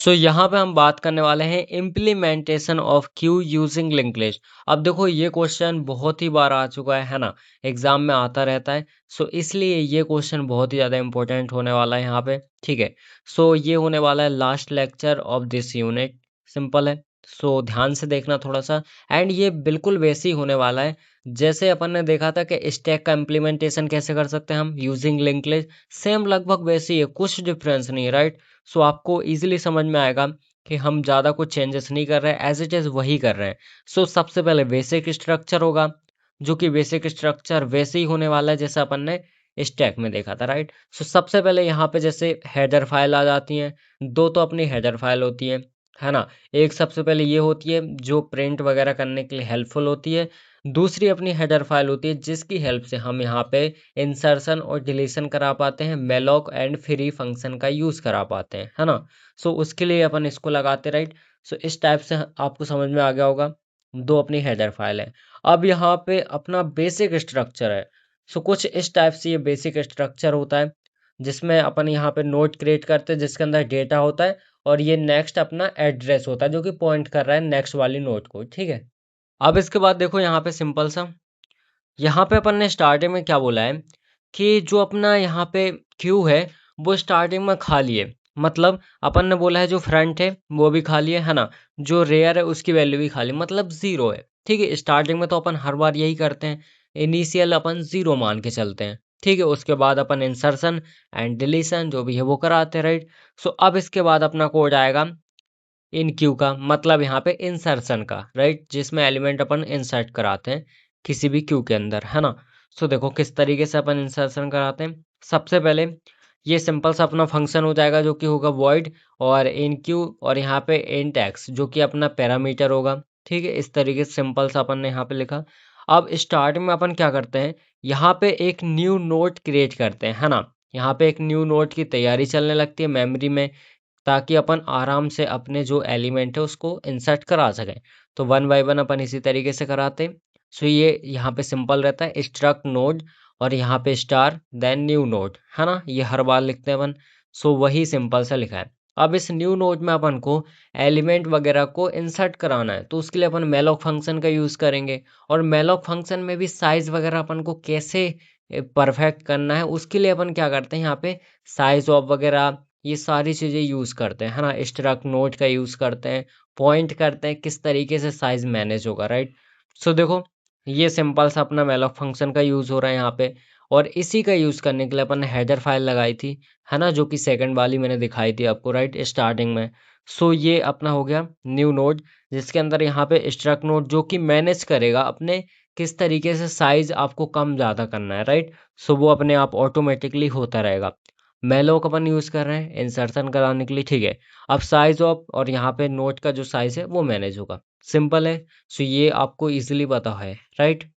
यहाँ पे हम बात करने वाले हैं implementation of Q using linked list. अब देखो ये क्वेश्चन बहुत ही बार आ चुका है ना, एग्जाम में आता रहता है। इसलिए ये क्वेश्चन बहुत ही ज़्यादा इंपॉर्टेंट होने वाला है यहाँ पे, ठीक है। ये होने वाला है last lecture of this unit, simple है। ध्यान से देखना थोड़ा सा। एंड ये बिल्कुल वैसे ही होने वाला है जैसे अपन ने देखा था कि स्टैक का इम्प्लीमेंटेशन कैसे कर सकते हैं हम यूजिंग लिंक्ड लिस्ट, सेम लगभग वैसे ही है, कुछ डिफरेंस नहीं है, राइट। आपको इजीली समझ में आएगा कि हम ज़्यादा कुछ चेंजेस नहीं कर रहे हैं, एज इट इज़ वही कर रहे हैं। सबसे पहले बेसिक स्ट्रक्चर होगा, जो कि बेसिक स्ट्रक्चर वैसे ही होने वाला है जैसे अपन ने स्टैक में देखा था, राइट। सबसे पहले यहाँ पे जैसे हेडर फाइल आ जाती हैं, दो तो अपनी हेडर फाइल होती है ना। एक सबसे पहले ये होती है जो प्रिंट वगैरह करने के लिए हेल्पफुल होती है, दूसरी अपनी हेडर फाइल होती है जिसकी हेल्प से हम यहाँ पे इंसर्शन और डिलीशन करा पाते हैं, मेलॉक एंड फ्री फंक्शन का यूज़ करा पाते हैं, है ना। उसके लिए अपन इसको लगाते, राइट। इस टाइप से आपको समझ में आ गया होगा, दो अपनी हेडर फाइल है। अब यहाँ पे अपना बेसिक स्ट्रक्चर है। कुछ इस टाइप से ये बेसिक स्ट्रक्चर होता है, जिसमें अपन यहाँ पे नोट क्रिएट करते हैं जिसके अंदर डेटा होता है, और ये नेक्स्ट अपना एड्रेस होता है जो कि पॉइंट कर रहा है नेक्स्ट वाली नोट को, ठीक है। अब इसके बाद देखो यहाँ पे सिंपल सा, यहाँ पे अपन ने स्टार्टिंग में क्या बोला है कि जो अपना यहाँ पे क्यू है वो स्टार्टिंग में खाली है। मतलब अपन ने बोला है जो फ्रंट है वो भी खाली है ना, जो रेयर है उसकी वैल्यू भी खाली, मतलब जीरो है, ठीक है। स्टार्टिंग में तो अपन हर बार यही करते हैं, इनिशियल अपन जीरो मान के चलते हैं, ठीक है। उसके बाद अपन इंसर्शन एंड डिलीशन जो भी है वो कराते हैं, राइट। अब इसके बाद अपना कोड आएगा इन क्यू का, मतलब यहाँ पे इंसर्शन का, राइट, जिसमें एलिमेंट अपन इंसर्ट कराते हैं किसी भी क्यू के अंदर, है ना। देखो किस तरीके से अपन इंसर्शन कराते हैं। सबसे पहले ये सिंपल सा अपना फंक्शन हो जाएगा जो कि होगा वॉइड और इन क्यू, और यहाँ पे इंट एक्स जो कि अपना पैरामीटर होगा, ठीक है। इस तरीके से सिंपल सा अपन ने यहाँ पे लिखा। अब स्टार्ट में अपन क्या करते हैं, यहाँ पे एक न्यू नोट क्रिएट करते हैं, है ना। यहाँ पे एक न्यू नोट की तैयारी चलने लगती है मेमोरी में, ताकि अपन आराम से अपने जो एलिमेंट है उसको इंसर्ट करा सकें। वन बाय वन अपन इसी तरीके से कराते हैं। ये यहाँ पे सिंपल रहता है स्ट्रक्ट नोड, और यहाँ पे स्टार देन न्यू नोड, है ना, ये हर बार लिखते हैं अपन। वही सिंपल सा लिखा है। अब इस न्यू नोड में अपन को एलिमेंट वगैरह को इंसर्ट कराना है, तो उसके लिए अपन मेलॉक फंक्शन का यूज़ करेंगे। और मेलॉक फंक्शन में भी साइज वगैरह अपन को कैसे परफेक्ट करना है, उसके लिए अपन क्या करते हैं, यहाँ पे साइज ऑफ वगैरह ये सारी चीज़ें यूज़ करते हैं, है ना। स्ट्रक्ट नोड का यूज़ करते हैं, पॉइंट करते हैं किस तरीके से साइज मैनेज होगा, राइट। देखो ये सिंपल सा अपना मेलॉक फंक्शन का यूज़ हो रहा है यहाँ पे, और इसी का यूज़ करने के लिए अपन ने हेडर फाइल लगाई थी, है ना, जो कि सेकंड वाली मैंने दिखाई थी आपको, राइट, स्टार्टिंग में। ये अपना हो गया न्यू नोड, जिसके अंदर यहाँ पे स्ट्रक्ट नोड जो कि मैनेज करेगा अपने किस तरीके से साइज आपको कम ज़्यादा करना है, राइट। वो अपने आप ऑटोमेटिकली होता रहेगा। मेलोक अपन यूज़ कर रहे हैं इंसर्शन कराने के लिए, ठीक है। अब साइज ऑफ और यहाँ पे नोट का जो साइज है वो मैनेज होगा, सिंपल है। ये आपको इजीली पता है, राइट।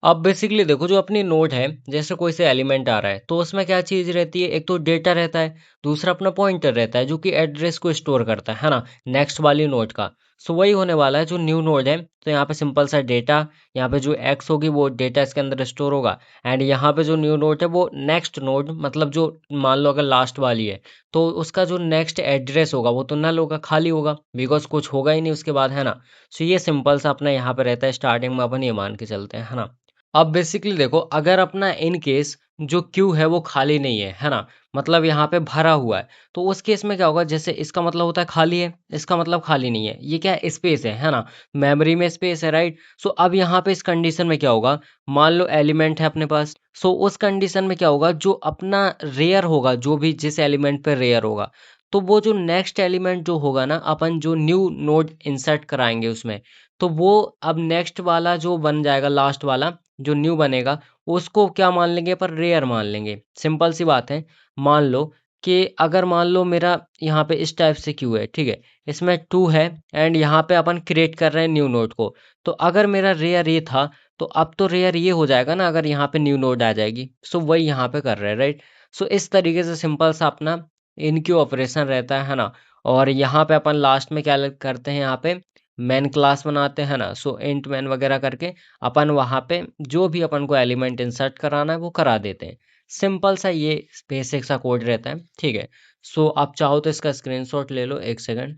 अब बेसिकली देखो जो अपनी नोट है, जैसे कोई से एलिमेंट आ रहा है तो उसमें क्या चीज़ रहती है, एक तो डेटा रहता है, दूसरा अपना पॉइंटर रहता है जो कि एड्रेस को स्टोर करता है ना, नेक्स्ट वाली नोट का। वही होने वाला है जो न्यू नोड है। तो यहाँ पे सिंपल सा डेटा, यहाँ पे जो एक्स होगी वो डेटा इसके अंदर स्टोर होगा, एंड यहाँ पे जो न्यू नोड है वो नेक्स्ट नोड, मतलब जो मान लो अगर लास्ट वाली है तो उसका जो नेक्स्ट एड्रेस होगा वो तो नल होगा, खाली होगा, बिकॉज कुछ होगा ही नहीं उसके बाद, है ना। ये सिंपल सा अपना यहाँ पे रहता है, स्टार्टिंग में अपन ये मान के चलते हैं, है ना। अब बेसिकली देखो अगर अपना इन केस जो क्यू है वो खाली नहीं है ना, मतलब यहाँ पे भरा हुआ है, तो उस केस में क्या होगा, जैसे इसका मतलब होता है खाली है, इसका मतलब खाली नहीं है, ये क्या है, स्पेस है ना, मेमोरी में स्पेस है, राइट। अब यहाँ पे इस कंडीशन में क्या होगा, मान लो एलिमेंट है अपने पास। उस कंडीशन में क्या होगा, जो अपना रेयर होगा, जो भी जिस एलिमेंट पे रेयर होगा, तो वो जो नेक्स्ट एलिमेंट जो होगा ना, अपन जो न्यू नोड इंसर्ट कराएंगे उसमें, तो वो अब नेक्स्ट वाला जो बन जाएगा, लास्ट वाला जो न्यू बनेगा, उसको क्या मान लेंगे पर रेयर मान लेंगे। सिंपल सी बात है। मान लो कि अगर मान लो मेरा यहाँ पे इस टाइप से क्यू है, ठीक है, इसमें 2 है, एंड यहाँ पे अपन क्रिएट कर रहे हैं न्यू नोड को। तो अगर मेरा रेयर ये था, तो अब तो रेयर ये हो जाएगा ना अगर यहाँ पे न्यू नोड आ जाएगी। वही यहाँ पे कर रहे हैं, राइट। इस तरीके से सिंपल सा अपना इन क्यू ऑपरेशन रहता है ना। और यहाँ पे अपन लास्ट में क्या करते हैं, यहाँ पे मेन क्लास बनाते हैं ना। इंट मैन वगैरह करके अपन वहाँ पे जो भी अपन को एलिमेंट इंसर्ट कराना है वो करा देते हैं। सिंपल सा ये बेसिक सा कोड रहता है, ठीक है। सो आप चाहो तो इसका स्क्रीनशॉट ले लो, एक सेकंड।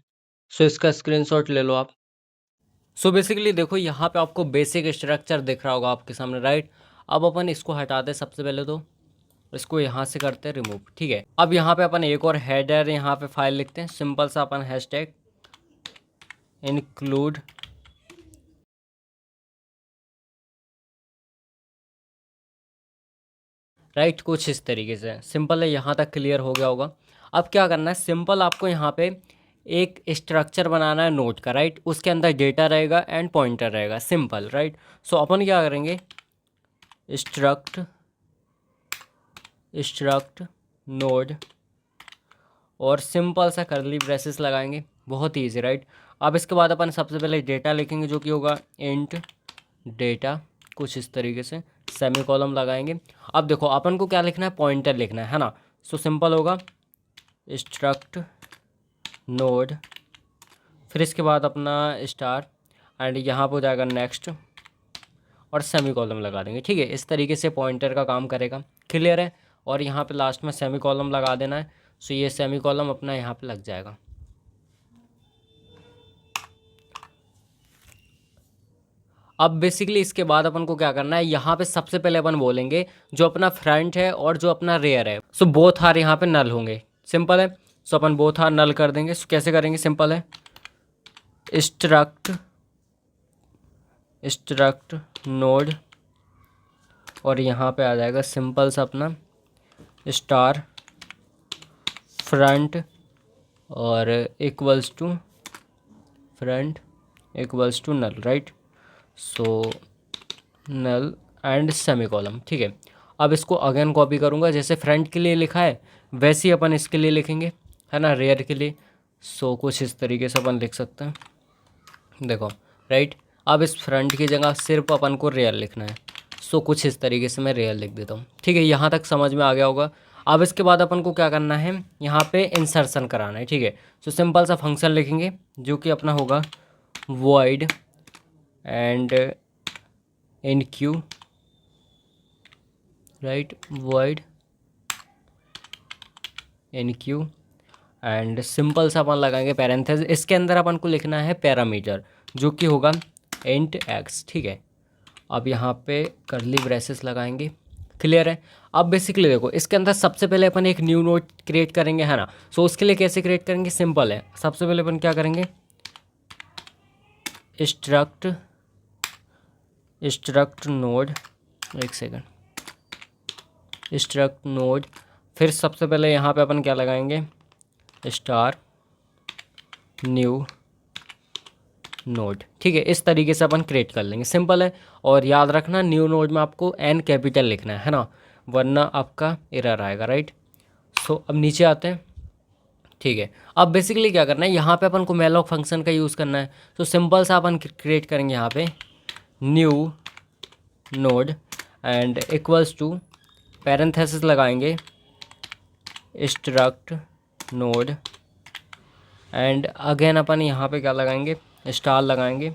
सो इसका स्क्रीनशॉट ले लो आप। सो बेसिकली देखो यहाँ पे आपको बेसिक स्ट्रक्चर दिख रहा होगा आपके सामने, राइट। अब अपन इसको हटा दें सबसे पहले तो, इसको यहाँ से करते हैं रिमूव, ठीक है। अब यहाँ पे अपन एक और हेडर यहाँ पे फाइल लिखते हैं, सिंपल सा अपन हैशटैग इंक्लूड राइट, कुछ इस तरीके से सिंपल है। यहाँ तक क्लियर हो गया होगा। अब क्या करना है, सिंपल आपको यहाँ पे एक स्ट्रक्चर बनाना है नोट का, राइट। उसके अंदर डेटा रहेगा एंड पॉइंटर रहेगा, सिंपल, राइट। सो अपन क्या करेंगे, स्ट्रक्ट नोड और सिंपल सा कर्ली ब्रेसेस लगाएंगे, बहुत ईजी, राइट। अब इसके बाद अपन सबसे पहले डेटा लिखेंगे जो कि होगा इंट डेटा, कुछ इस तरीके से सेमी कॉलम लगाएंगे। अब देखो अपन को क्या लिखना है, पॉइंटर लिखना है ना। सो सिंपल होगा स्ट्रक्ट नोड, फिर इसके बाद अपना स्टार एंड यहाँ पर हो जाएगा नेक्स्ट और सेमी कॉलम लगा देंगे, ठीक है। इस तरीके से पॉइंटर का काम करेगा, क्लियर है। और यहाँ पे लास्ट में सेमी कॉलम लगा देना है। सो ये सेमी कॉलम अपना यहाँ पे लग जाएगा। अब बेसिकली इसके बाद अपन को क्या करना है, यहाँ पे सबसे पहले अपन बोलेंगे जो अपना फ्रंट है और जो अपना रेयर है, सो बोथ आर यहाँ पे नल होंगे, सिंपल है। सो अपन बोथ आर नल कर देंगे। सो कैसे करेंगे, सिंपल है स्ट्रक्ट नोड और यहाँ पे आ जाएगा सिंपल सा अपना स्टार फ्रंट और equals to front equals to null, right. So null and semicolon, ठीक है। अब इसको अगेन कॉपी करूँगा, जैसे फ्रंट के लिए लिखा है वैसे ही अपन इसके लिए लिखेंगे, है ना, रेयर के लिए। सो कुछ इस तरीके से अपन लिख सकते हैं, देखो, राइट। अब इस फ्रंट की जगह सिर्फ अपन को रेयर लिखना है। सो कुछ इस तरीके से मैं रेयर लिख देता हूँ, ठीक है। यहाँ तक समझ में आ गया होगा। अब इसके बाद अपन को क्या करना है, यहाँ पे इंसर्शन कराना है, ठीक है। सो सिंपल सा फंक्शन लिखेंगे जो कि अपना होगा void and enqueue, right, void enqueue and simple सा अपन लगाएंगे पैरेंथेसिस। इसके अंदर अपन को लिखना है पैरामीटर जो कि होगा int x, ठीक है। अब यहाँ पे कर्ली ब्रेसेस लगाएंगे, क्लियर है। अब बेसिकली देखो इसके अंदर सबसे पहले अपन एक न्यू नोड क्रिएट करेंगे, है ना। सो उसके लिए कैसे क्रिएट करेंगे, सिंपल है। सबसे पहले अपन क्या करेंगे, स्ट्रक्ट नोड, एक सेकंड, स्ट्रक्ट नोड, फिर सबसे पहले यहाँ पे अपन क्या लगाएंगे, स्टार न्यू नोड, ठीक है। इस तरीके से अपन क्रिएट कर लेंगे, सिंपल है। और याद रखना न्यू नोड में आपको एन कैपिटल लिखना है ना, वरना आपका एरर आएगा, राइट। सो अब नीचे आते हैं, ठीक है। अब बेसिकली क्या करना है, यहाँ पे अपन को मेलॉक फंक्शन का यूज़ करना है। तो सिंपल सा अपन क्रिएट करेंगे यहाँ पे new node and equals to parenthesis लगाएंगे स्ट्रक्ट नोड एंड अगेन अपन यहाँ पे क्या लगाएंगे, स्टार लगाएंगे,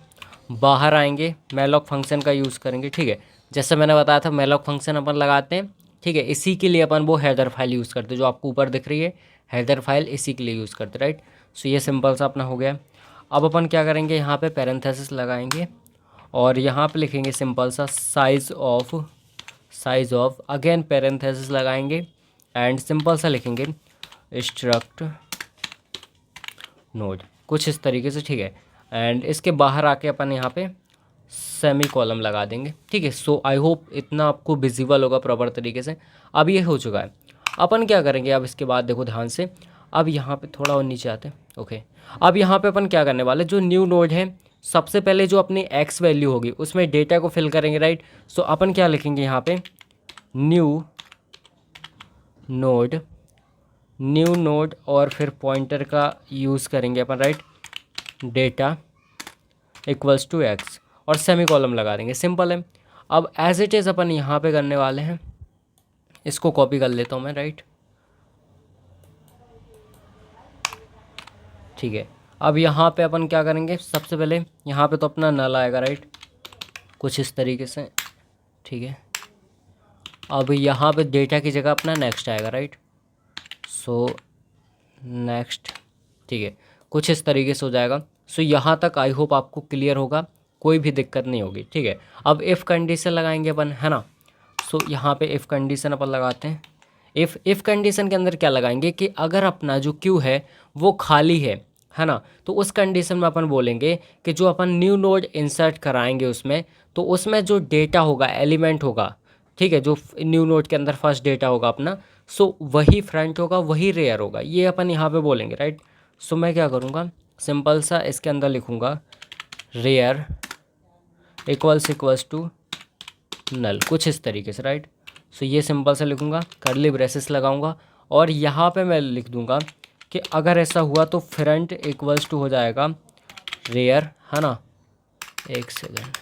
बाहर आएंगे, मेलॉक फंक्शन का यूज़ करेंगे, ठीक है। जैसे मैंने बताया था मेलॉक फंक्शन अपन लगाते हैं, ठीक है। इसी के लिए अपन वो हेडर फाइल यूज़ करते हैं जो आपको ऊपर दिख रही है, हेडर फाइल इसी के लिए यूज़ करते, राइट। सो ये सिंपल सा अपना हो गया। अब अपन क्या करेंगे, यहाँ पे पैरेंथेसिस लगाएंगे और यहाँ पे लिखेंगे सिंपल सा साइज़ ऑफ अगेन पैरेंथेसिस लगाएंगे एंड सिंपल सा लिखेंगे स्ट्रक्ट नोड, कुछ इस तरीके से, ठीक है। एंड इसके बाहर आके अपन यहाँ पे सेमी कॉलम लगा देंगे, ठीक है। सो आई होप इतना आपको विजिबल होगा प्रॉपर तरीके से। अब ये हो चुका है। अपन क्या करेंगे, अब इसके बाद देखो ध्यान से, अब यहाँ पे थोड़ा और नीचे आते हैं, ओके। अब यहाँ पे अपन क्या करने वाले, जो न्यू नोड है सबसे पहले जो अपनी एक्स वैल्यू होगी उसमें डेटा को फिल करेंगे, राइट। सो अपन क्या लिखेंगे यहाँ पे न्यू नोड और फिर पॉइंटर का यूज़ करेंगे अपन, right, data equals to X और सेमी कॉलम लगा देंगे, सिंपल है। अब एज इट इज़ अपन यहाँ पे करने वाले हैं, इसको कॉपी कर लेता हूँ मैं, राइट, ठीक है। अब यहाँ पे अपन क्या करेंगे, सबसे पहले यहाँ पे तो अपना नल आएगा, राइट, कुछ इस तरीके से, ठीक है। अब यहाँ पे डेटा की जगह अपना नेक्स्ट आएगा, राइट। सो नेक्स्ट, ठीक है, कुछ इस तरीके से हो जाएगा। सो यहाँ तक आई होप आपको क्लियर होगा, कोई भी दिक्कत नहीं होगी, ठीक है। अब इफ़ कंडीशन लगाएंगे अपन, है ना। सो यहाँ पे इफ़ कंडीशन अपन लगाते हैं। इफ़ कंडीशन के अंदर क्या लगाएंगे कि अगर अपना जो क्यू है वो खाली है ना, तो उस कंडीशन में अपन बोलेंगे कि जो अपन न्यू नोड इंसर्ट कराएंगे उसमें, तो उसमें जो डेटा होगा, एलिमेंट होगा, ठीक है, जो न्यू नोड के अंदर फर्स्ट डेटा होगा अपना, सो वही फ्रंट होगा, वही रेयर होगा, ये अपन यहाँ पे बोलेंगे, राइट। सो मैं क्या करूँगा, सिंपल सा इसके अंदर लिखूँगा रेयर इक्वल्स टू नल, कुछ इस तरीके से, राइट। सो ये सिंपल सा लिखूँगा, कर्ली ब्रेसेस लगाऊंगा, और यहाँ पे मैं लिख दूँगा कि अगर ऐसा हुआ तो फ्रंट इक्वल्स टू हो जाएगा रेयर, है ना। एक सेकेंड,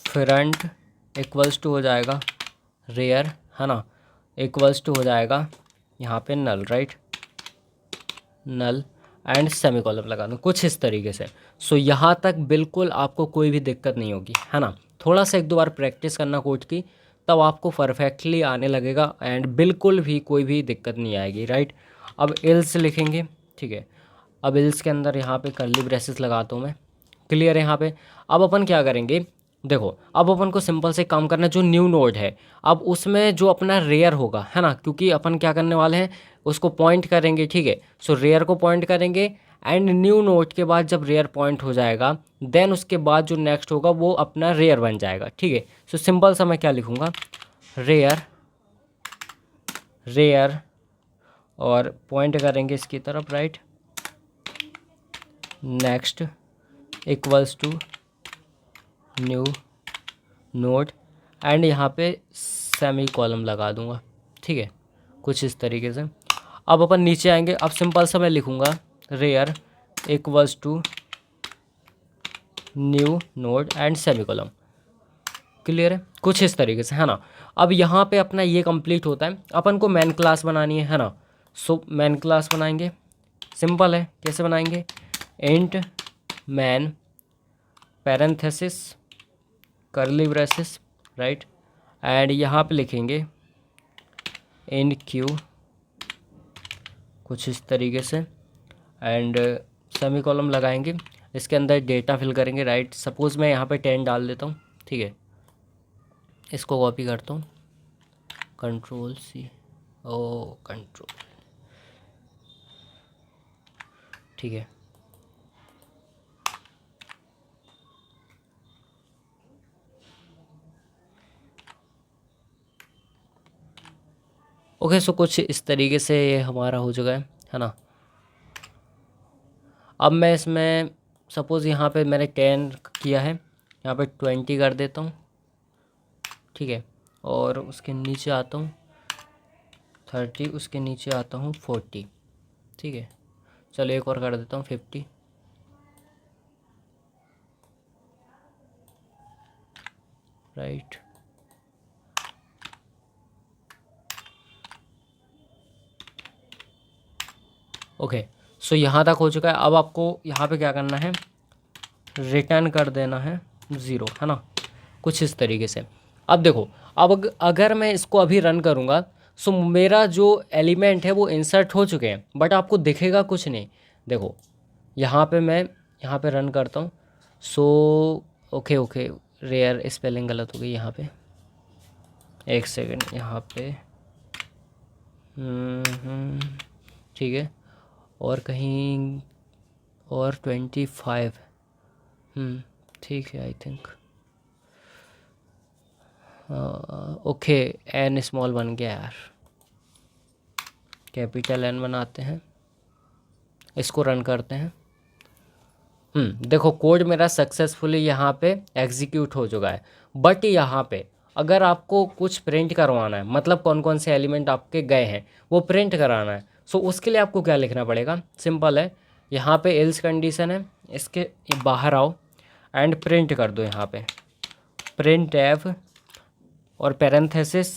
फ्रंट इक्वल्स टू हो जाएगा रेयर, है ना, इक्वल्स टू हो जाएगा यहाँ पे null, right, null and semicolon लगा दूँ, कुछ इस तरीके से। सो यहाँ तक बिल्कुल आपको कोई भी दिक्कत नहीं होगी, है ना। थोड़ा सा एक दो बार प्रैक्टिस करना कोड की, तब आपको परफेक्टली आने लगेगा एंड बिल्कुल भी कोई भी दिक्कत नहीं आएगी, राइट। अब एल्स लिखेंगे, ठीक है। अब एल्स के अंदर यहाँ पे कर्ली ब्रेसेस लगाता हूँ मैं, क्लियर है यहाँ पे। अब अपन क्या करेंगे, देखो, अब अपन को सिंपल से काम करना है, जो न्यू नोड है अब उसमें जो अपना रेयर होगा, है ना, क्योंकि अपन क्या करने वाले हैं, उसको पॉइंट करेंगे, ठीक है। सो रेयर को पॉइंट करेंगे एंड न्यू नोड के बाद जब रेयर पॉइंट हो जाएगा, देन उसके बाद जो नेक्स्ट होगा वो अपना रेयर बन जाएगा, ठीक है। सो सिंपल सा मैं क्या लिखूँगा, रेयर रेयर और पॉइंट करेंगे इसकी तरफ, right, next equals to new node and यहाँ पे सेमी कॉलम लगा दूंगा, ठीक है, कुछ इस तरीके से। अब अपन नीचे आएंगे, अब सिंपल सा मैं लिखूँगा rear equals to new node and semicolon, clear है, कुछ इस तरीके से, है ना। अब यहाँ पे अपना ये कंप्लीट होता है, अपन को मैन क्लास बनानी है ना। सो मैन क्लास बनाएंगे, सिंपल है, कैसे बनाएंगे, int man parenthesis curly braces, right, and यहाँ पे लिखेंगे इन क्यू, कुछ इस तरीके से, एंड सेमी कॉलम लगाएंगे, इसके अंदर डेटा फिल करेंगे, राइट। सपोज़ मैं यहाँ पे 10 डाल देता हूँ, ठीक है, इसको कॉपी करता हूँ, कंट्रोल सी, ओ कंट्रोल, ठीक है। ओके, सो कुछ इस तरीके से ये हमारा हो चुका है ना। अब मैं इसमें सपोज़ यहाँ पे मैंने 10 किया है, यहाँ पे 20 कर देता हूँ, ठीक है, और उसके नीचे आता हूँ 30, उसके नीचे आता हूँ 40, ठीक है। चलो एक और कर देता हूँ 50, राइट। ओके, सो यहाँ तक हो चुका है। अब आपको यहाँ पे क्या करना है, रिटर्न कर देना है 0, है ना, कुछ इस तरीके से। अब देखो, अब अगर मैं इसको अभी रन करूँगा, सो मेरा जो एलिमेंट है वो इंसर्ट हो चुके हैं, बट आपको दिखेगा कुछ नहीं। देखो यहाँ पे मैं यहाँ पे रन करता हूँ, so okay okay, rear spelling गलत हो गई यहाँ पे, एक सेकेंड, यहाँ पे ठीक है, और कहीं और 25, ठीक है, I think okay, n small बन गया यार, कैपिटल एन बनाते हैं, इसको रन करते हैं। देखो कोड मेरा सक्सेसफुली यहाँ पे एग्जीक्यूट हो चुका है, बट यहाँ पे अगर आपको कुछ प्रिंट करवाना है, मतलब कौन कौन से एलिमेंट आपके गए हैं वो प्रिंट कराना है, सो उसके लिए आपको क्या लिखना पड़ेगा, सिंपल है, यहाँ पे एल्स कंडीशन है, इसके बाहर आओ एंड प्रिंट कर दो, यहाँ पे प्रिंट एफ और पैरेंथेसिस,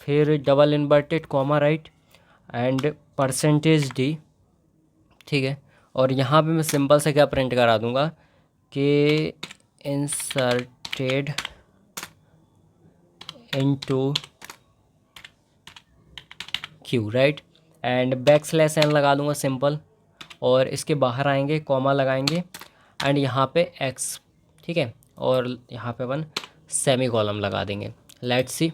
फिर double inverted comma, right, and %d, ठीक है। और यहाँ पे मैं सिंपल से क्या प्रिंट करा दूँगा कि inserted converted into Q, right. And \n लगा दूंगा सिंपल, और इसके बाहर आएंगे, कॉमा लगाएंगे, एंड यहाँ पे x, ठीक है, और यहाँ पे अपन सेमी कॉलम लगा देंगे। Let's see.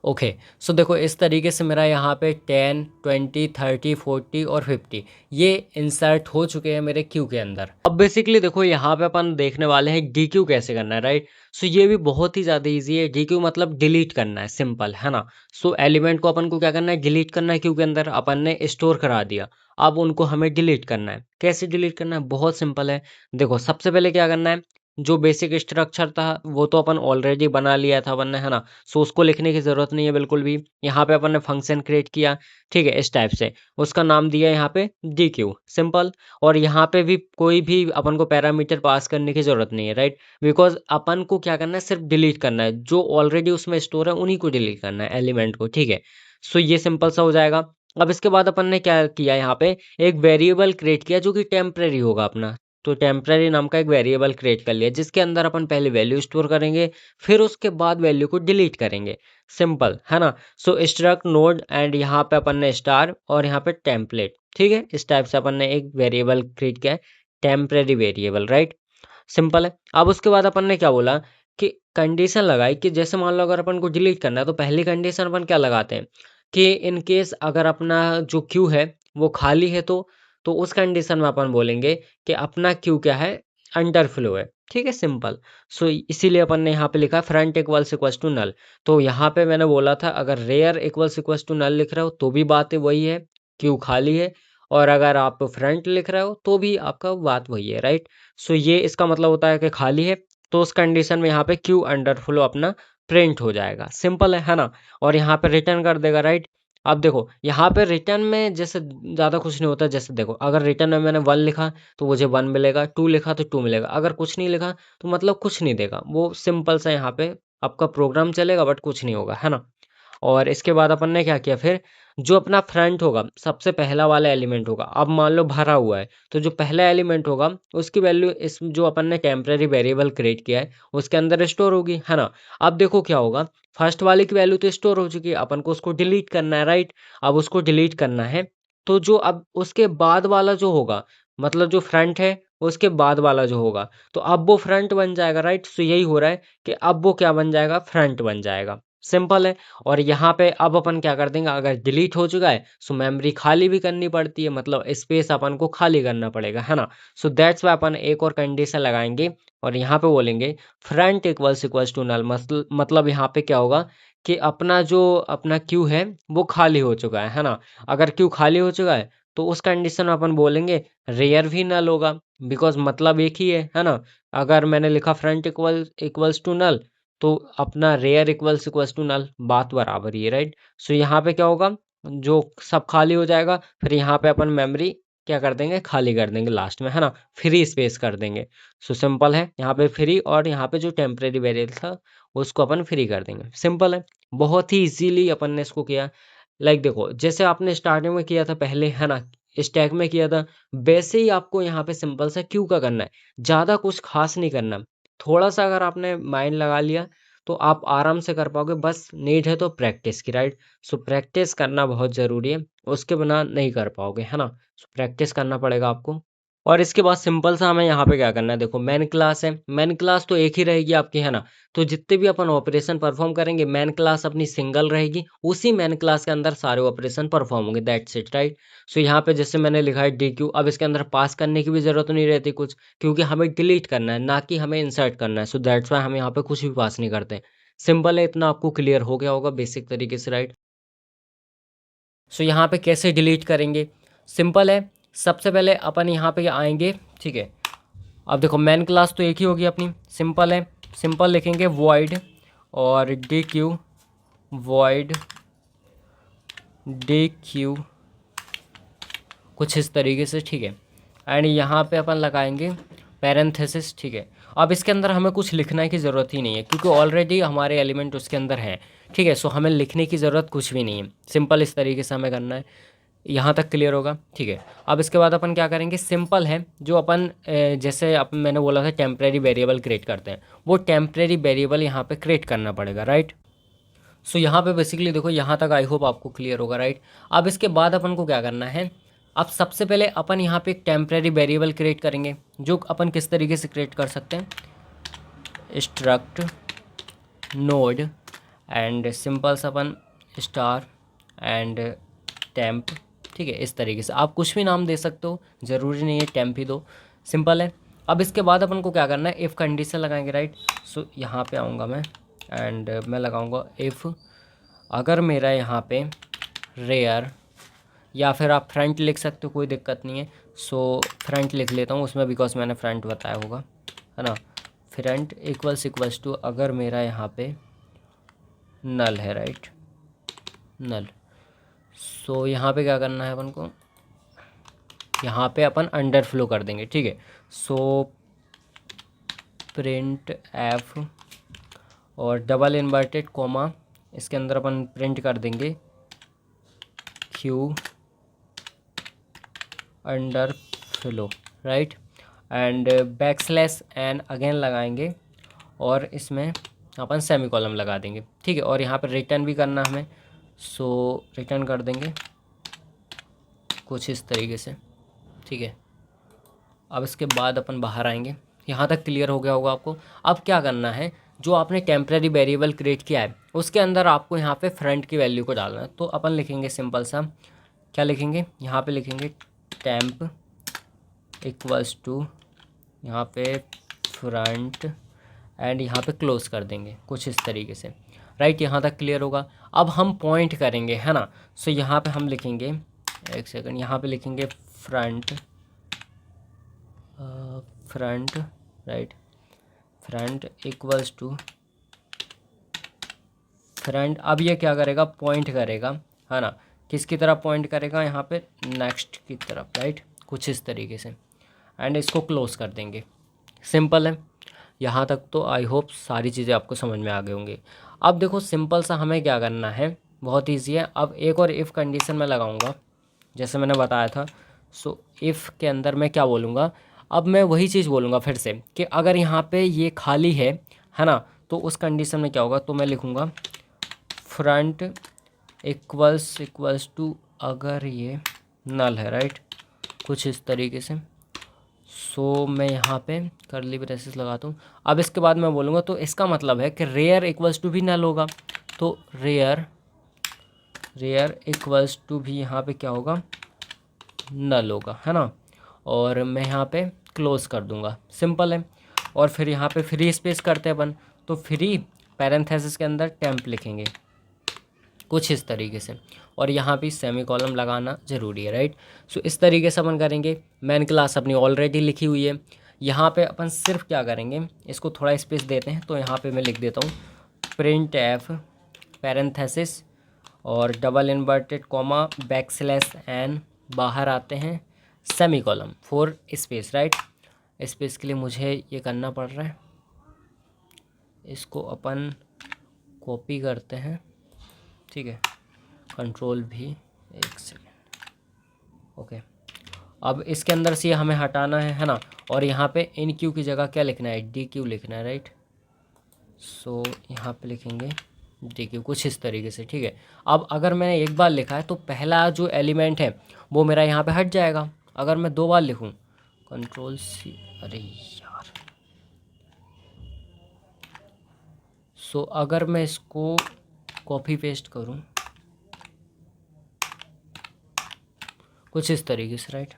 ओके, सो देखो इस तरीके से मेरा यहाँ पे 10, 20, 30, 40 और 50 ये इंसर्ट हो चुके हैं मेरे क्यू के अंदर। अब बेसिकली देखो यहाँ पे अपन देखने वाले हैं डी क्यू कैसे करना है, राइट। सो ये भी बहुत ही ज़्यादा इजी है। डी क्यू मतलब डिलीट करना है, सिंपल है ना। सो एलिमेंट को अपन को क्या करना है, डिलीट करना है। क्यू के अंदर अपन ने स्टोर करा दिया, अब उनको हमें डिलीट करना है। कैसे डिलीट करना है, बहुत सिंपल है। देखो सबसे पहले क्या करना है, जो बेसिक स्ट्रक्चर था वो तो अपन ऑलरेडी बना लिया था अपन ने, है ना। सो उसको लिखने की ज़रूरत नहीं है बिल्कुल भी। यहाँ पे अपन ने फंक्शन क्रिएट किया, ठीक है, इस टाइप से। उसका नाम दिया यहाँ पे डी क्यू, सिंपल। और यहाँ पे भी कोई भी अपन को पैरामीटर पास करने की ज़रूरत नहीं है, राइट। बिकॉज अपन को क्या करना है, सिर्फ डिलीट करना है। जो ऑलरेडी उसमें स्टोर है उन्हीं को डिलीट करना है, एलिमेंट को, ठीक है। सो ये सिंपल सा हो जाएगा। अब इसके बाद अपन ने क्या किया, यहाँ पे एक वेरिएबल क्रिएट किया जो कि टेम्परेरी होगा अपना। तो टेम्परेरी नाम का एक वेरिएबल क्रिएट कर लिया, जिसके अंदर अपन पहले वैल्यू स्टोर करेंगे, फिर उसके बाद वैल्यू को डिलीट करेंगे, सिंपल है ना। सो स्ट्रक्ट नोड, एंड यहाँ पे अपन ने स्टार और यहाँ पे टेम्पलेट, ठीक है। इस टाइप से अपन ने एक वेरिएबल क्रिएट किया है, टेम्परेरी वेरिएबल, राइट। सिंपल है। अब उसके बाद अपन ने क्या बोला कि कंडीशन लगाई कि जैसे मान लो अगर अपन को डिलीट करना है तो पहली कंडीशन अपन क्या लगाते हैं कि इन केस अगर अपना जो क्यू है वो खाली है, तो उस कंडीशन में अपन बोलेंगे कि अपना क्यू क्या है, अंडरफ्लो है, ठीक है, सिंपल। सो इसीलिए अपन ने यहाँ पे लिखा फ्रंट इक्वल्स टू नल। तो यहाँ पे मैंने बोला था अगर रेयर इक्वल्स टू नल लिख रहे हो तो भी बात वही है, क्यू खाली है। और अगर आप फ्रंट लिख रहे हो तो भी आपका बात वही है, राइट। सो ये इसका मतलब होता है कि खाली है, तो उस कंडीशन में यहाँ पे क्यू अंडरफ्लो अपना प्रिंट हो जाएगा, सिंपल है ना। और यहाँ पे रिटर्न कर देगा, राइट। अब देखो यहाँ पे रिटर्न में जैसे ज़्यादा कुछ नहीं होता। जैसे देखो अगर रिटर्न में मैंने 1 लिखा तो मुझे 1 मिलेगा, 2 लिखा तो 2 मिलेगा, अगर कुछ नहीं लिखा तो मतलब कुछ नहीं देगा। वो सिंपल सा यहाँ पे आपका प्रोग्राम चलेगा बट कुछ नहीं होगा, है ना। और इसके बाद अपन ने क्या किया फिर, जो अपना फ्रंट होगा सबसे पहला वाला एलिमेंट होगा, अब मान लो भरा हुआ है, तो जो पहला एलिमेंट होगा उसकी वैल्यू इस जो अपन ने टेम्परेरी वेरिएबल क्रिएट किया है उसके अंदर स्टोर होगी, है ना। अब देखो क्या होगा, फर्स्ट वाले की वैल्यू तो स्टोर हो चुकी है, अपन को उसको डिलीट करना है, राइट। अब उसको डिलीट करना है, तो जो अब उसके बाद वाला जो होगा, मतलब जो फ्रंट है उसके बाद वाला जो होगा, तो अब वो फ्रंट बन जाएगा, राइट। सो यही हो रहा है कि अब वो क्या बन जाएगा, फ्रंट बन जाएगा, सिंपल है। और यहाँ पे अब अपन क्या कर देंगे, अगर डिलीट हो चुका है सो मेमोरी खाली भी करनी पड़ती है, मतलब स्पेस अपन को खाली करना पड़ेगा, है ना। सो दैट्स वाई अपन एक और कंडीशन लगाएंगे और यहाँ पे बोलेंगे फ्रंट इक्वल्स टू नल। मतलब यहाँ पे क्या होगा कि अपना जो अपना क्यू है वो खाली हो चुका है ना। अगर क्यू खाली हो चुका है तो उस कंडीशन में अपन बोलेंगे रेयर भी नल होगा, बिकॉज मतलब एक ही है ना। अगर मैंने लिखा फ्रंट इक्वल्स टू नल तो अपना रेयर इक्वल्स टू नल, बात बराबर ही है, राइट। सो यहाँ पे क्या होगा, जो सब खाली हो जाएगा, फिर यहाँ पे अपन मेमोरी क्या कर देंगे, खाली कर देंगे लास्ट में, है ना, फ्री स्पेस कर देंगे। सो सिंपल है, यहाँ पे फ्री, और यहाँ पे जो टेम्परेरी वेरिएबल था उसको अपन फ्री कर देंगे, सिंपल है। बहुत ही इजीली अपन ने इसको किया। लाइक देखो जैसे आपने स्टार्टिंग में किया था पहले, है ना, स्टैक में किया था, वैसे ही आपको यहाँ पे सिंपल सा क्यू का करना है, ज़्यादा कुछ खास नहीं करना। थोड़ा सा अगर आपने माइंड लगा लिया तो आप आराम से कर पाओगे, बस नीड है तो प्रैक्टिस की, राइट। सो प्रैक्टिस करना बहुत ज़रूरी है, उसके बिना नहीं कर पाओगे, है ना। सो प्रैक्टिस करना पड़ेगा आपको। और इसके बाद सिंपल सा हमें यहाँ पे क्या करना है, देखो मेन क्लास है, मेन क्लास तो एक ही रहेगी आपकी, है ना। तो जितने भी अपन ऑपरेशन परफॉर्म करेंगे मेन क्लास अपनी सिंगल रहेगी, उसी मेन क्लास के अंदर सारे ऑपरेशन परफॉर्म होंगे, दैट्स इट, राइट। सो यहाँ पे जैसे मैंने लिखा है डी क्यू, अब इसके अंदर पास करने की भी जरूरत नहीं रहती कुछ, क्योंकि हमें डिलीट करना है ना कि हमें इंसर्ट करना है। सो दैट्स वाई हम यहाँ पे कुछ भी पास नहीं करते। सिंपल है, इतना आपको क्लियर हो गया होगा बेसिक तरीके से, राइट। सो यहाँ पे कैसे डिलीट करेंगे, सिंपल है। सबसे पहले अपन यहाँ पे आएंगे, ठीक है। अब देखो मेन क्लास तो एक ही होगी अपनी, सिंपल है। सिंपल लिखेंगे वॉइड और D Q, void D Q, कुछ इस तरीके से, ठीक है। एंड यहाँ पे अपन लगाएंगे पैरेंथेसिस, ठीक है। अब इसके अंदर हमें कुछ लिखने की ज़रूरत ही नहीं है, क्योंकि ऑलरेडी हमारे एलिमेंट उसके अंदर हैं, ठीक है। सो हमें लिखने की ज़रूरत कुछ भी नहीं है, सिंपल इस तरीके से हमें करना है। यहाँ तक क्लियर होगा, ठीक है। अब इसके बाद अपन क्या करेंगे, सिंपल है जो अपन जैसे अपन मैंने बोला था टेम्परेरी वेरिएबल क्रिएट करते हैं, वो टेम्परेरी वेरिएबल यहाँ पे क्रिएट करना पड़ेगा, राइट। सो यहाँ पे बेसिकली देखो, यहाँ तक आई होप आपको क्लियर होगा, राइट। अब इसके बाद अपन को क्या करना है, अब सबसे पहले अपन यहाँ पे एक टेम्परेरी वेरिएबल क्रिएट करेंगे, जो अपन किस तरीके से क्रिएट कर सकते हैं, स्ट्रक्ट नोड एंड सिंपल सा अपन स्टार एंड टेम्प, ठीक है। इस तरीके से आप कुछ भी नाम दे सकते हो, ज़रूरी नहीं है टेम्प ही दो, सिंपल है। अब इसके बाद अपन को क्या करना है, इफ़ कंडीशन लगाएंगे, राइट। सो यहाँ पे आऊँगा मैं एंड मैं लगाऊंगा इफ़ अगर मेरा यहाँ पे रेयर, या फिर आप फ्रंट लिख सकते हो, कोई दिक्कत नहीं है। सो फ्रंट लिख लेता हूँ उसमें, बिकॉज मैंने फ्रंट बताया होगा, है ना। फ्रंट इक्वल्स टू अगर मेरा यहाँ पे नल है, राइट, नल। सो यहाँ पे क्या करना है अपन को, यहाँ पे अपन अंडर फ्लो कर देंगे, ठीक है। सो प्रिंट एफ और डबल इन्वर्टेड कॉमा, इसके अंदर अपन प्रिंट कर देंगे queue underflow, right, and backslash n again लगाएंगे और इसमें अपन सेमी कॉलम लगा देंगे, ठीक है। और यहाँ पर रिटर्न भी करना हमें, सो रिटर्न कर देंगे कुछ इस तरीके से, ठीक है। अब इसके बाद अपन बाहर आएंगे, यहाँ तक क्लियर हो गया होगा आपको। अब क्या करना है, जो आपने टेम्परेरी वेरिएबल क्रिएट किया है उसके अंदर आपको यहाँ पे फ्रंट की वैल्यू को डालना है। तो अपन लिखेंगे सिंपल सा, क्या लिखेंगे, यहाँ पे लिखेंगे टेम्प इक्वल्स टू यहाँ पे फ्रंट एंड यहाँ पे क्लोज कर देंगे कुछ इस तरीके से, राइट। यहाँ तक क्लियर होगा। अब हम पॉइंट करेंगे, है ना। सो यहाँ पे हम लिखेंगे, एक सेकंड, यहाँ पे लिखेंगे front front, right, front equals to front. अब ये क्या करेगा, पॉइंट करेगा, है ना, किसकी तरफ पॉइंट करेगा, यहाँ पे नेक्स्ट की तरफ, राइट, कुछ इस तरीके से, एंड इसको क्लोज कर देंगे, सिंपल है। यहाँ तक तो आई होप सारी चीज़ें आपको समझ में आ गई होंगी। अब देखो सिंपल सा हमें क्या करना है, बहुत ईजी है। अब एक और इफ़ कंडीशन में लगाऊंगा, जैसे मैंने बताया था। सो इफ़ के अंदर मैं क्या बोलूँगा, अब मैं वही चीज़ बोलूँगा फिर से कि अगर यहाँ पे ये खाली है ना, तो उस कंडीशन में क्या होगा, तो मैं लिखूँगा फ्रंट इक्वल्स टू अगर ये नल है, राइट, कुछ इस तरीके से। सो मैं यहाँ पे कर्ली ब्रेसेस लगाता हूँ। अब इसके बाद मैं बोलूँगा, तो इसका मतलब है कि रेयर इक्वल्स टू भी नल होगा, तो रेयर इक्वल्स टू भी यहाँ पे क्या होगा, नल होगा, है ना। और मैं यहाँ पे क्लोज कर दूँगा, सिंपल है। और फिर यहाँ पे फ्री स्पेस करते हैं अपन, तो फ्री पैरेंथेसिस के अंदर टेम्प लिखेंगे कुछ इस तरीके से, और यहाँ भी सेमी कॉलम लगाना ज़रूरी है, राइट। सो इस तरीके से अपन करेंगे। मेन क्लास अपनी ऑलरेडी लिखी हुई है, यहाँ पे अपन सिर्फ क्या करेंगे, इसको थोड़ा स्पेस देते हैं, तो यहाँ पे मैं लिख देता हूँ प्रिंट एफ पैरेंथेसिस और double inverted comma backslash n, बाहर आते हैं semicolon for space, right. Space के लिए मुझे ये करना पड़ रहा है, इसको अपन कॉपी करते हैं, ठीक है, कंट्रोल भी, एक सेकेंड, ओके। अब इसके अंदर से हमें हटाना है ना, और यहाँ पे इन क्यू की जगह क्या लिखना है, डी क्यू लिखना है, राइट। सो यहाँ पे लिखेंगे डी क्यू कुछ इस तरीके से, ठीक है। अब अगर मैंने एक बार लिखा है तो पहला जो एलिमेंट है वो मेरा यहाँ पे हट जाएगा। अगर मैं दो बार लिखूँ, कंट्रोल सी, अरे यार, सो अगर मैं इसको कॉपी पेस्ट करूं कुछ इस तरीके से, राइट,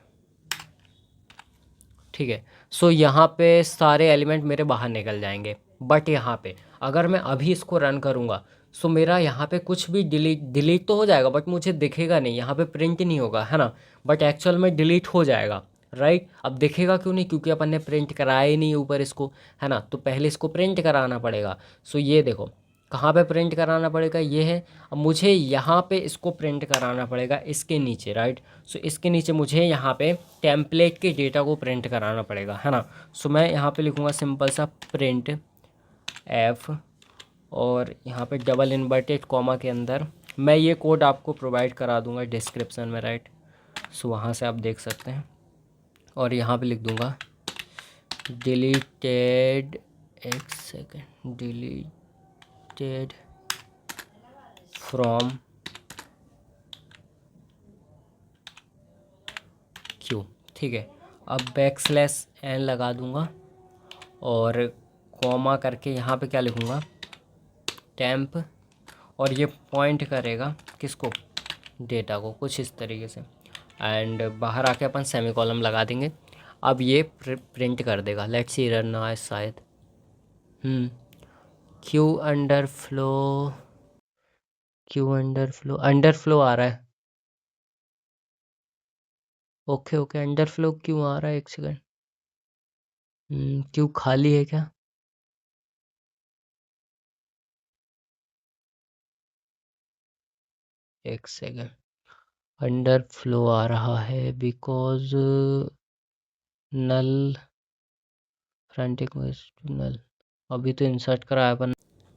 ठीक है। सो यहाँ पे सारे एलिमेंट मेरे बाहर निकल जाएंगे, बट यहाँ पे अगर मैं अभी इसको रन करूँगा, सो मेरा यहाँ पे कुछ भी डिलीट तो हो जाएगा, बट मुझे दिखेगा नहीं, यहाँ पे प्रिंट नहीं होगा, है ना। बट एक्चुअल में डिलीट हो जाएगा, राइट। अब दिखेगा क्यों नहीं, क्योंकि अपन ने प्रिंट कराया ही नहीं ऊपर इसको, है ना। तो पहले इसको प्रिंट कराना पड़ेगा। सो ये देखो कहाँ पे प्रिंट कराना पड़ेगा, ये है। अब मुझे यहाँ पे इसको प्रिंट कराना पड़ेगा इसके नीचे, राइट। सो इसके नीचे मुझे यहाँ पे टेम्पलेट के डेटा को प्रिंट कराना पड़ेगा, है ना। सो मैं यहाँ पे लिखूँगा सिंपल सा प्रिंट एफ और यहाँ पे डबल इन्वर्टेड कॉमा के अंदर मैं ये कोड आपको प्रोवाइड करा दूँगा डिस्क्रिप्शन में, राइट। सो वहाँ से आप देख सकते हैं, और यहाँ पे लिख दूंगा डिलीटेड, एक सेकेंड, डिलीटेड फ्रॉम क्यू। ठीक है, अब बैकस्लैश एन लगा दूंगा और कॉमा करके यहाँ पे क्या लिखूँगा, टेम्प, और ये पॉइंट करेगा किसको, डेटा को, कुछ इस तरीके से। एंड बाहर आके अपन सेमीकोलन लगा देंगे। अब ये प्रिंट कर देगा, लेट्स सी रन ना है शायद। क्यू अंडरफ्लो आ रहा है। ओके ओके, अंडरफ्लो क्यों आ रहा है, एक सेकंड। क्यू खाली है क्या? एक सेकंड, अंडरफ्लो आ रहा है बिकॉज नल, फ्रंटिक नल, अभी तो इंसर्ट करा है अपन।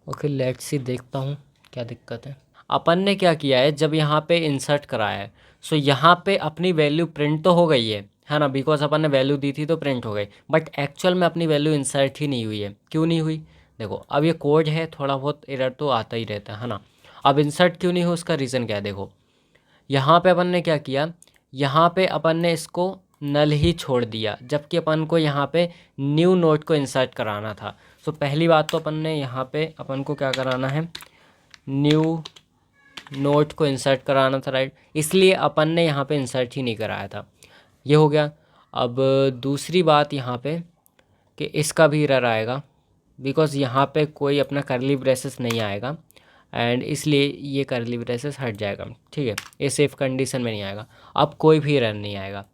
ओके लेट्स सी, देखता हूँ क्या दिक्कत है। अपन ने क्या किया है, जब यहाँ पे इंसर्ट कराया है, सो यहाँ पे अपनी वैल्यू प्रिंट तो हो गई है ना, बिकॉज अपन ने वैल्यू दी थी तो प्रिंट हो गई, बट एक्चुअल में अपनी वैल्यू इंसर्ट ही नहीं हुई है। क्यों नहीं हुई? देखो, अब ये कोड है, थोड़ा बहुत एरर तो आता ही रहता है ना। अब इंसर्ट क्यों नहीं हो, उसका रीज़न क्या है, देखो यहाँ पे अपन ने क्या किया, यहाँ पे अपन ने इसको नल ही छोड़ दिया, जबकि अपन को यहाँ पे न्यू नोड को इंसर्ट कराना था। सो पहली बात तो अपन ने यहाँ पे अपन को क्या कराना है, न्यू नोट को इंसर्ट कराना था, राइट, इसलिए अपन ने यहाँ पे इंसर्ट ही नहीं कराया था। ये हो गया। अब दूसरी बात यहाँ पे कि इसका भी एरर आएगा, बिकॉज़ यहाँ पे कोई अपना करली ब्रेसेस नहीं आएगा, एंड इसलिए ये करली ब्रेसेस हट जाएगा। ठीक है, ये सेफ कंडीशन में नहीं आएगा, अब कोई भी रन नहीं आएगा।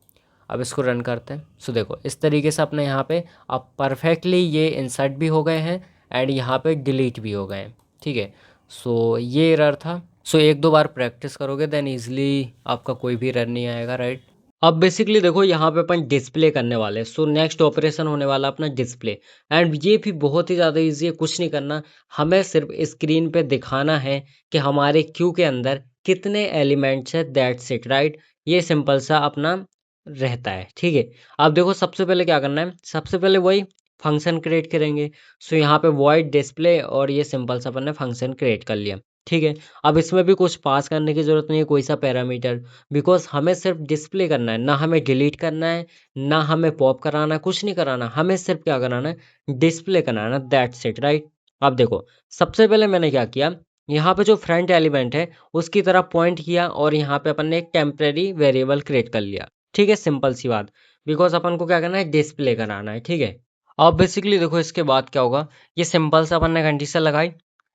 अब इसको रन करते हैं। सो देखो, इस तरीके से अपने यहाँ पे अब परफेक्टली ये इंसर्ट भी हो गए हैं एंड यहाँ पे डिलीट भी हो गए हैं। ठीक है, सो ये एरर था। सो एक दो बार प्रैक्टिस करोगे देन ईजिली आपका कोई भी एरर नहीं आएगा, राइट। अब बेसिकली देखो, यहाँ पे अपन डिस्प्ले करने वाले हैं। सो नेक्स्ट ऑपरेशन होने वाला अपना डिस्प्ले, एंड ये भी बहुत ही ज़्यादा इजी है, कुछ नहीं करना, हमें सिर्फ स्क्रीन पे दिखाना है कि हमारे क्यू के अंदर कितने एलिमेंट्स है, दैट्स इट, राइट। ये सिंपल सा अपना रहता है। ठीक है, अब देखो सबसे पहले क्या करना है, सबसे पहले वही फंक्शन क्रिएट करेंगे। सो यहाँ पे वॉइड डिस्प्ले, और ये सिंपल सा अपन ने फंक्शन क्रिएट कर लिया। ठीक है, अब इसमें भी कुछ पास करने की ज़रूरत नहीं है, कोई सा पैरामीटर, बिकॉज हमें सिर्फ डिस्प्ले करना है, ना हमें डिलीट करना है, ना हमें पॉप कराना है, कुछ नहीं कराना, हमें सिर्फ क्या कराना है, डिस्प्ले कराना है, दैट्स इट, राइट। अब देखो, सबसे पहले मैंने क्या किया, यहाँ पे जो फ्रंट एलिमेंट है उसकी तरफ पॉइंट किया, और यहाँ पे अपन ने एक टेम्परेरी वेरिएबल क्रिएट कर लिया। ठीक है, सिंपल सी बात, बिकॉज अपन को क्या करना है, डिस्प्ले कराना है। ठीक है, अब बेसिकली देखो इसके बाद क्या होगा, ये सिंपल सा अपन ने कंडीशन लगाई।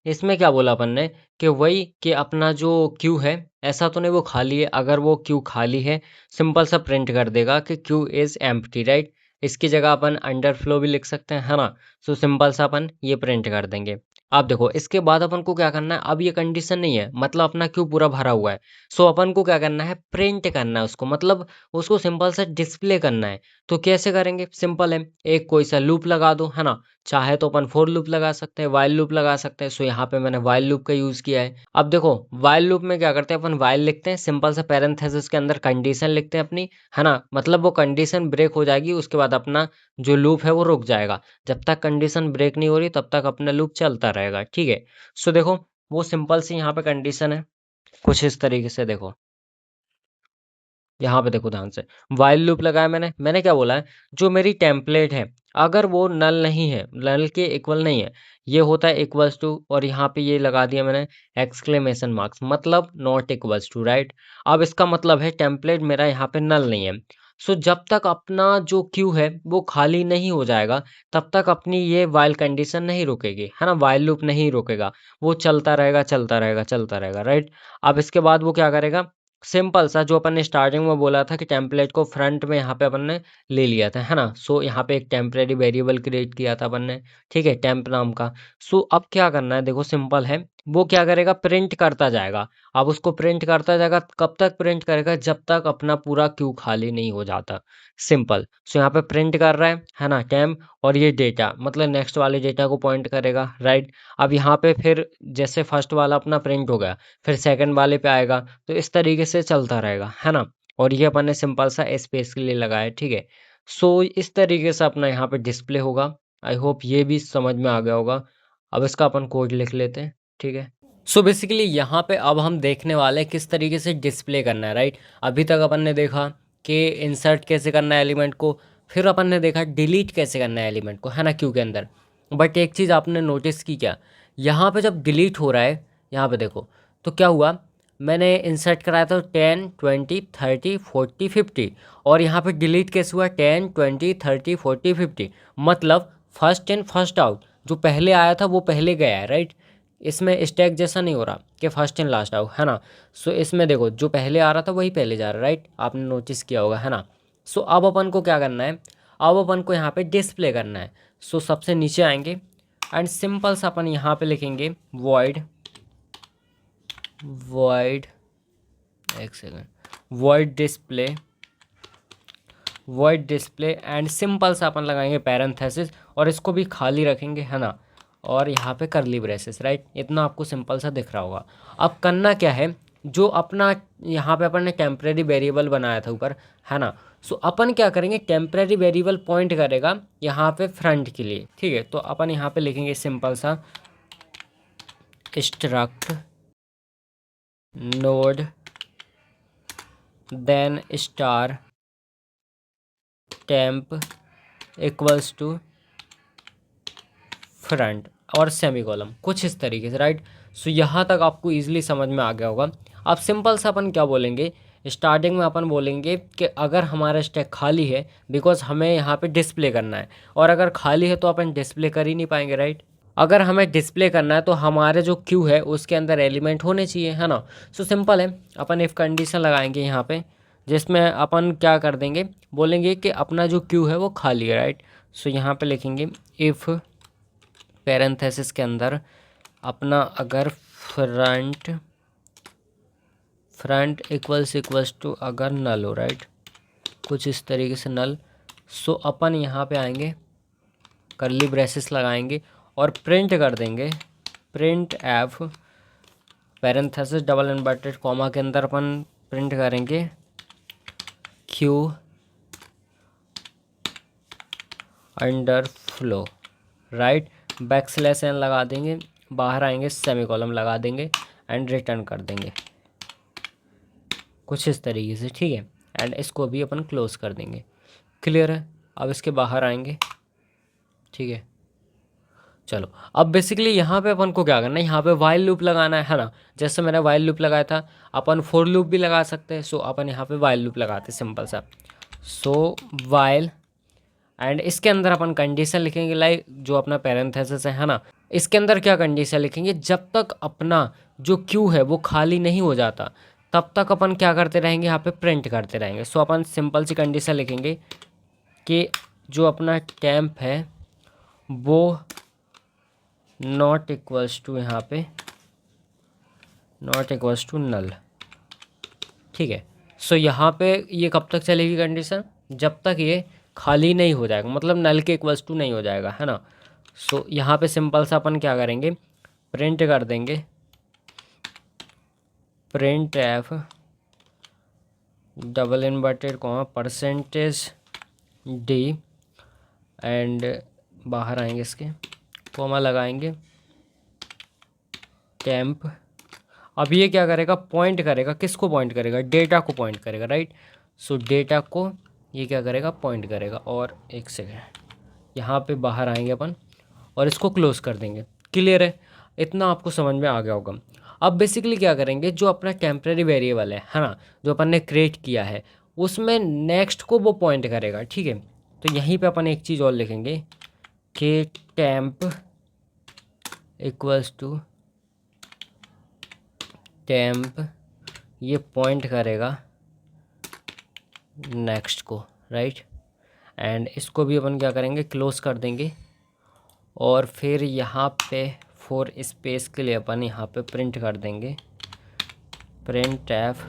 इसमें क्या बोला अपन ने कि वही कि अपना जो क्यू है, ऐसा तो नहीं वो खाली है, अगर वो क्यू खाली है सिंपल सा प्रिंट कर देगा कि क्यू इज़ एम्प्टी, राइट। इसकी जगह अपन अंडरफ्लो भी लिख सकते हैं, है ना। सो सिंपल सा अपन ये प्रिंट कर देंगे। अब देखो इसके बाद अपन को क्या करना है, अब ये कंडीशन नहीं है, मतलब अपना क्यू पूरा भरा हुआ है। सो अपन को क्या करना है, प्रिंट करना है उसको, मतलब उसको सिंपल सा डिस्प्ले करना है। तो कैसे करेंगे, सिंपल है, एक कोई सा लूप लगा दो, है ना। चाहे तो अपन फोर लूप लगा सकते हैं, वाइल लूप लगा सकते हैं। सो यहाँ पे मैंने वाइल लूप का यूज़ किया है। अब देखो वाइल लूप में क्या करते हैं, अपन वाइल लिखते हैं, सिंपल सा पैरेंथेसिस के अंदर कंडीशन लिखते हैं अपनी, है ना, मतलब वो कंडीशन ब्रेक हो जाएगी, उसके बाद अपना जो लूप है वो रुक जाएगा। जब तक कंडीशन ब्रेक नहीं हो रही तब तक अपना लूप चलता रहेगा। ठीक है, सो देखो वो सिंपल सी यहाँ पे कंडीशन है, कुछ इस तरीके से देखो, यहाँ पे देखो ध्यान से, व्हाइल लूप लगाया मैंने क्या बोला है, जो मेरी टेम्पलेट है अगर वो नल नहीं है, नल के इक्वल नहीं है, ये होता है इक्वल्स टू, और यहाँ पे ये लगा दिया मैंने एक्सक्लेमेशन मार्क्स, मतलब नॉट इक्वल्स टू, राइट। अब इसका मतलब है टेम्पलेट मेरा यहाँ पे नल नहीं है। सो जब तक अपना जो क्यू है वो खाली नहीं हो जाएगा तब तक अपनी ये वाइल कंडीशन नहीं रुकेगी, है ना, वाइल लूप नहीं रुकेगा, वो चलता रहेगा चलता रहेगा चलता रहेगा, राइट। अब इसके बाद वो क्या करेगा, सिंपल सा जो अपन ने स्टार्टिंग में बोला था कि टेम्पलेट को फ्रंट में यहाँ पे अपन ने ले लिया था, है ना। सो यहाँ पे एक टेम्परेरी वेरिएबल क्रिएट किया था अपन ने, ठीक है, टेम्प नाम का। सो अब क्या करना है, देखो सिंपल है, वो क्या करेगा, प्रिंट करता जाएगा। अब उसको प्रिंट करता जाएगा, कब तक प्रिंट करेगा, जब तक अपना पूरा क्यू खाली नहीं हो जाता, सिंपल। सो यहाँ पे प्रिंट कर रहा है ना, टेम्प, और ये डेटा मतलब नेक्स्ट वाले डेटा को पॉइंट करेगा, राइट। अब यहाँ पे फिर जैसे फर्स्ट वाला अपना प्रिंट हो गया, फिर सेकंड वाले पे आएगा, तो इस तरीके से चलता रहेगा, है ना। और ये अपन ने सिंपल सा स्पेस के लिए लगाया है, ठीक है। सो इस तरीके से अपना यहाँ पे डिस्प्ले होगा। आई होप ये भी समझ में आ गया होगा। अब इसका अपन कोड लिख लेते हैं, ठीक है। सो बेसिकली यहाँ पे अब हम देखने वाले हैं किस तरीके से डिस्प्ले करना है, राइट। अभी तक अपन ने देखा कि इंसर्ट कैसे करना है एलिमेंट को, फिर अपन ने देखा डिलीट कैसे करना है एलिमेंट को, है ना, क्यू के अंदर। बट एक चीज़ आपने नोटिस की क्या, यहाँ पे जब डिलीट हो रहा है, यहाँ पे देखो तो क्या हुआ, मैंने इंसर्ट कराया था 10 20 30 40 50, और यहाँ पे डिलीट कैसे हुआ 10 20 30 40 50, मतलब फर्स्ट इन फर्स्ट आउट, जो पहले आया था वो पहले गया है, राइट। इसमें स्टैक जैसा नहीं हो रहा कि फर्स्ट इन लास्ट आउट, है ना। सो इसमें देखो जो पहले आ रहा था वही पहले जा रहा है, राइट, आपने नोटिस किया होगा, है ना। सो अब अपन को क्या करना है, अब अपन को यहाँ पे डिस्प्ले करना है। सो सबसे नीचे आएंगे एंड सिंपल सा अपन यहाँ पे लिखेंगे वॉइड, वॉइड, एक second, void display, void display and simple सा अपन लगाएंगे पैरेंथेसिस, और इसको भी खाली रखेंगे, है ना, और यहाँ पे करली ब्रेसेस, राइट। इतना आपको सिंपल सा दिख रहा होगा। अब करना क्या है, जो अपना यहाँ पे अपन ने टेम्परेरी वेरिएबल बनाया था ऊपर, है ना। सो अपन क्या करेंगे, टेम्परेरी वेरिएबल पॉइंट करेगा यहाँ पे फ्रंट के लिए, ठीक है। तो अपन यहाँ पे लिखेंगे सिंपल सा struct node then star temp equals to front और सेमी कॉलम, कुछ इस तरीके से, राइट। सो यहाँ तक आपको इजीली समझ में आ गया होगा। अब सिंपल सा अपन क्या बोलेंगे, स्टार्टिंग में अपन बोलेंगे कि अगर हमारा स्टैक खाली है, बिकॉज हमें यहाँ पे डिस्प्ले करना है, और अगर खाली है तो अपन डिस्प्ले कर ही नहीं पाएंगे, राइट। अगर हमें डिस्प्ले करना है तो हमारे जो क्यू है उसके अंदर एलिमेंट होने चाहिए, है ना। सो सिंपल है, अपन इफ़ कंडीशन लगाएंगे यहाँ पे, जिसमें अपन क्या कर देंगे, बोलेंगे कि अपना जो क्यू है वो खाली है, राइट। सो यहाँ पे लिखेंगे इफ़ पैरेंथेसिस के अंदर अपना अगर फ्रंट इक्वल्स टू अगर नल हो, राइट, कुछ इस तरीके से नल। सो अपन यहाँ पे आएंगे, करली ब्रेसेस लगाएंगे और प्रिंट कर देंगे, printf parenthesis double inverted comma के अंदर अपन प्रिंट करेंगे queue underflow, right, backslash n लगा देंगे, बाहर आएंगे सेमी कॉलम लगा देंगे एंड रिटर्न कर देंगे, कुछ इस तरीके से, ठीक है। एंड इसको भी अपन क्लोज कर देंगे, क्लियर है। अब इसके बाहर आएंगे, ठीक है। चलो अब बेसिकली यहाँ पे अपन को क्या करना है, यहाँ पे वाइल लूप लगाना है ना। जैसे मैंने वाइल लूप लगाया था, अपन फोर लूप भी लगा सकते हैं। सो अपन यहाँ पे वाइल लूप लगाते हैं सिंपल सा। सो वाइल एंड इसके अंदर अपन कंडीशन लिखेंगे, लाइक जो अपना पैरेंथेसिस है ना, इसके अंदर क्या कंडीशन लिखेंगे, जब तक अपना जो क्यू है वो खाली नहीं हो जाता तब तक अपन क्या करते रहेंगे, यहाँ पे प्रिंट करते रहेंगे। सो अपन सिंपल सी कंडीशन लिखेंगे कि जो अपना टेम्प है वो नॉट इक्वल्स टू, यहाँ पे नॉट इक्वल्स टू नल, ठीक है। सो यहाँ पे ये कब तक चलेगी कंडीशन, जब तक ये खाली नहीं हो जाएगा, मतलब नल के इक्वल्स टू नहीं हो जाएगा, है ना। सो यहाँ पे सिंपल सा अपन क्या करेंगे, प्रिंट कर देंगे print F double inverted comma percentage D and बाहर आएंगे इसके, कॉमा लगाएंगे टेम्प। अब ये क्या करेगा, पॉइंट करेगा, किसको पॉइंट करेगा, डेटा को पॉइंट करेगा, राइट। सो डेटा को ये क्या करेगा, पॉइंट करेगा। और एक सेकेंड, यहाँ पे बाहर आएंगे अपन और इसको क्लोज कर देंगे, क्लियर है। इतना आपको समझ में आ गया होगा। अब बेसिकली क्या करेंगे, जो अपना टेम्परेरी वेरिएबल है ना, जो अपन ने क्रिएट किया है, उसमें नेक्स्ट को वो पॉइंट करेगा, ठीक है। तो यहीं पे अपन एक चीज़ और लिखेंगे कि टेम्प इक्वल्स टू टेम्प, ये पॉइंट करेगा नेक्स्ट को, राइट। एंड इसको भी अपन क्या करेंगे, क्लोज कर देंगे। और फिर यहाँ पे फॉर स्पेस के लिए अपन यहाँ पे प्रिंट कर देंगे printf,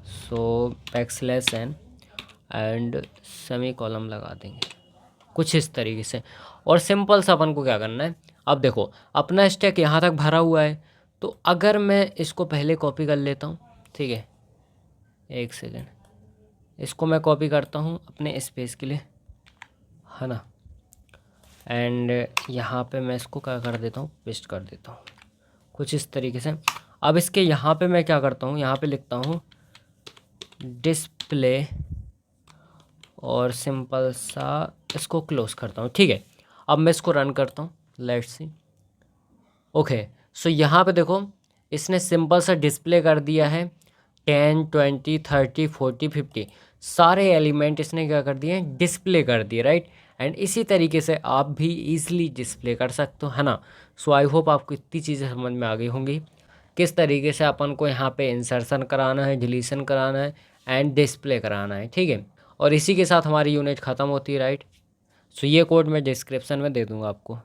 so backslash n and semicolon लगा देंगे, कुछ इस तरीके से। और सिंपल सा अपन को क्या करना है, अब देखो अपना स्टैक यहाँ तक भरा हुआ है, तो अगर मैं इसको पहले कॉपी कर लेता हूँ, ठीक है, एक सेकेंड, इसको मैं कॉपी करता हूँ अपने स्पेस के लिए, है ना, एंड यहाँ पे मैं इसको क्या कर देता हूँ, पेस्ट कर देता हूँ कुछ इस तरीके से। अब इसके यहाँ पे मैं क्या करता हूँ, यहाँ पे लिखता हूँ डिस्प्ले और सिंपल सा इसको क्लोज करता हूँ। ठीक है, अब मैं इसको रन करता हूँ, लेट्स सी। ओके, सो यहाँ पे देखो इसने सिंपल सा डिस्प्ले कर दिया है 10, 20, 30, 40, 50 सारे एलिमेंट इसने क्या कर दिए हैं, डिस्प्ले कर दिए, राइट। एंड इसी तरीके से आप भी इजीली डिस्प्ले कर सकते हो, है ना। सो आई होप आपको इतनी चीज़ें समझ में आ गई होंगी किस तरीके से अपन को यहाँ पे इंसर्शन कराना है, डिलीशन कराना है एंड डिस्प्ले कराना है, ठीक है। और इसी के साथ हमारी यूनिट ख़त्म होती है, राइट। सो ये कोड मैं डिस्क्रिप्शन में दे दूँगा आपको।